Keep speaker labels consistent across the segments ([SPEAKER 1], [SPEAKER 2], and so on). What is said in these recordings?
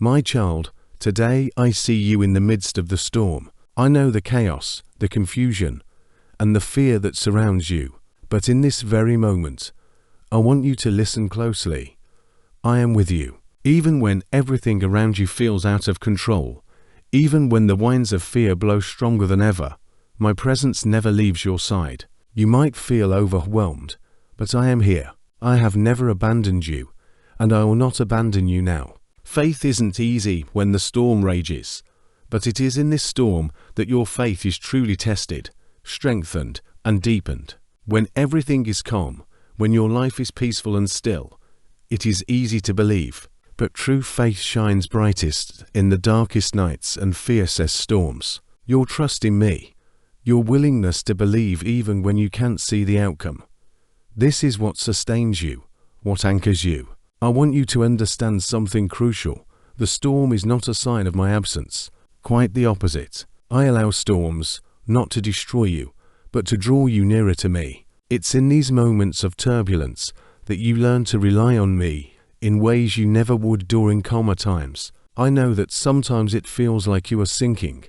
[SPEAKER 1] My child, today I see you in the midst of the storm. I know the chaos, the confusion, and the fear that surrounds you. But in this very moment, I want you to listen closely. I am with you. Even when everything around you feels out of control, even when the winds of fear blow stronger than ever, my presence never leaves your side. You might feel overwhelmed, but I am here. I have never abandoned you, and I will not abandon you now. Faith isn't easy when the storm rages, but it is in this storm that your faith is truly tested, strengthened, and deepened. When everything is calm, when your life is peaceful and still, it is easy to believe. But true faith shines brightest in the darkest nights and fiercest storms. Your trust in me, your willingness to believe even when you can't see the outcome. This is what sustains you, what anchors you. I want you to understand something crucial. The storm is not a sign of my absence. Quite the opposite. I allow storms not to destroy you, but to draw you nearer to me. It's in these moments of turbulence that you learn to rely on me in ways you never would during calmer times. I know that sometimes it feels like you are sinking,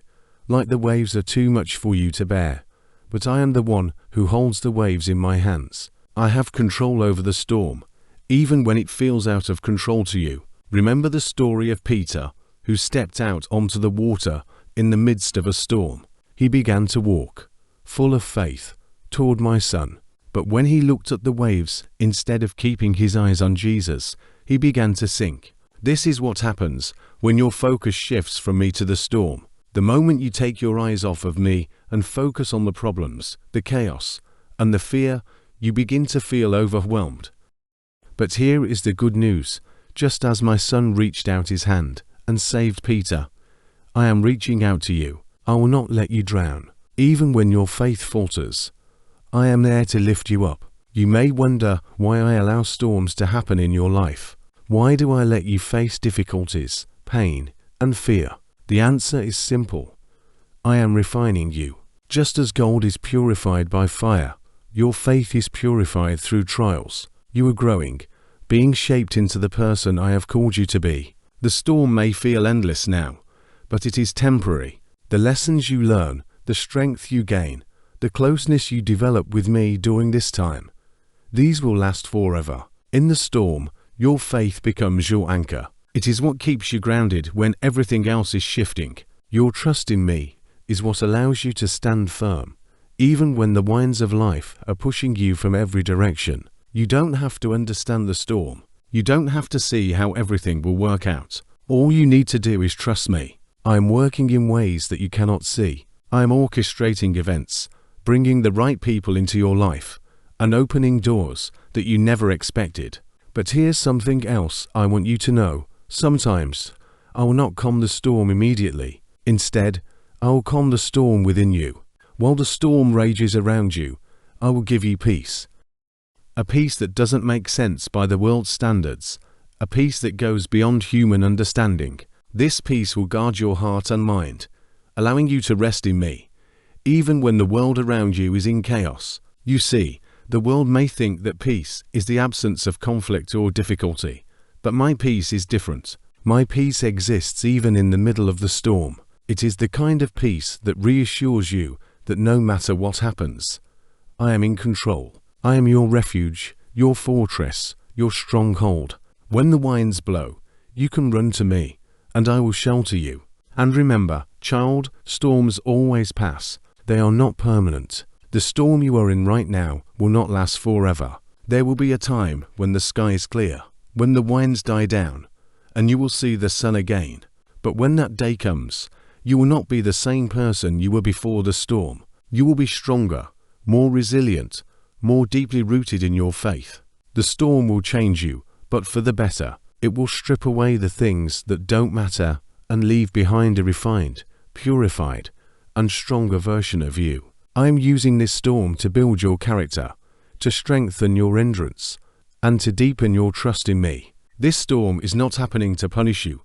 [SPEAKER 1] like the waves are too much for you to bear. But I am the one who holds the waves in my hands. I have control over the storm, even when it feels out of control to you. Remember the story of Peter, who stepped out onto the water in the midst of a storm. He began to walk, full of faith, toward my son. But when he looked at the waves, instead of keeping his eyes on Jesus, he began to sink. This is what happens when your focus shifts from me to the storm. The moment you take your eyes off of me and focus on the problems, the chaos, and the fear, you begin to feel overwhelmed. But here is the good news. Just as my son reached out his hand and saved Peter, I am reaching out to you. I will not let you drown. Even when your faith falters, I am there to lift you up. You may wonder why I allow storms to happen in your life. Why do I let you face difficulties, pain, and fear? The answer is simple. I am refining you. Just as gold is purified by fire, your faith is purified through trials. You are growing, being shaped into the person I have called you to be. The storm may feel endless now, but it is temporary. The lessons you learn, the strength you gain, the closeness you develop with me during this time, these will last forever. In the storm, your faith becomes your anchor. It is what keeps you grounded when everything else is shifting. Your trust in me is what allows you to stand firm, even when the winds of life are pushing you from every direction. You don't have to understand the storm. You don't have to see how everything will work out. All you need to do is trust me. I am working in ways that you cannot see. I am orchestrating events, bringing the right people into your life, and opening doors that you never expected. But here's something else I want you to know. Sometimes, I will not calm the storm immediately. Instead, I will calm the storm within you. While the storm rages around you, I will give you peace. A peace that doesn't make sense by the world's standards. A peace that goes beyond human understanding. This peace will guard your heart and mind, allowing you to rest in me, even when the world around you is in chaos. You see, the world may think that peace is the absence of conflict or difficulty, but my peace is different. My peace exists even in the middle of the storm. It is the kind of peace that reassures you that no matter what happens, I am in control. I am your refuge, your fortress, your stronghold. When the winds blow, you can run to me, and I will shelter you. And remember, child, storms always pass. They are not permanent. The storm you are in right now will not last forever. There will be a time when the sky is clear, when the winds die down, and you will see the sun again. But when that day comes, you will not be the same person you were before the storm. You will be stronger, more resilient, more deeply rooted in your faith. The storm will change you, but for the better. It will strip away the things that don't matter and leave behind a refined, purified, and stronger version of you. I am using this storm to build your character, to strengthen your endurance, and to deepen your trust in me. This storm is not happening to punish you,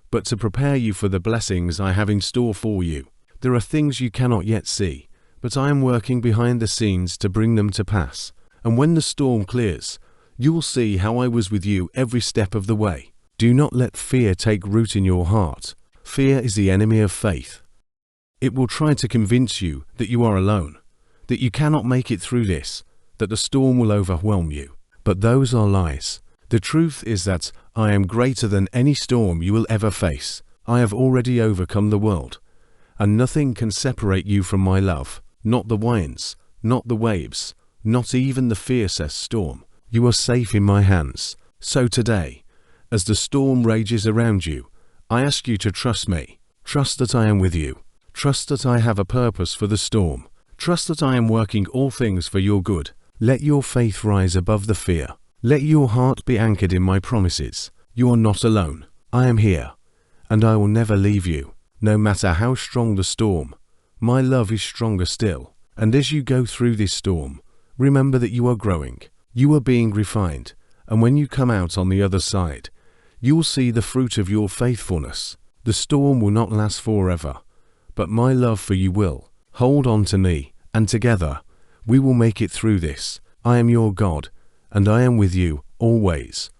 [SPEAKER 1] but to prepare you for the blessings I have in store for you. There are things you cannot yet see, but I am working behind the scenes to bring them to pass. And when the storm clears, you will see how I was with you every step of the way. Do not let fear take root in your heart. Fear is the enemy of faith. It will try to convince you that you are alone, that you cannot make it through this, that the storm will overwhelm you. But those are lies. The truth is that I am greater than any storm you will ever face. I have already overcome the world, and nothing can separate you from my love. Not the winds, not the waves, not even the fiercest storm. You are safe in my hands. So today, as the storm rages around you, I ask you to trust me. Trust that I am with you. Trust that I have a purpose for the storm. Trust that I am working all things for your good. Let your faith rise above the fear. Let your heart be anchored in my promises. You are not alone. I am here, and I will never leave you. No matter how strong the storm, my love is stronger still. And as you go through this storm, remember that you are growing. You are being refined, and when you come out on the other side, you will see the fruit of your faithfulness. The storm will not last forever, but my love for you will. Hold on to me, and together, we will make it through this. I am your God, and I am with you always.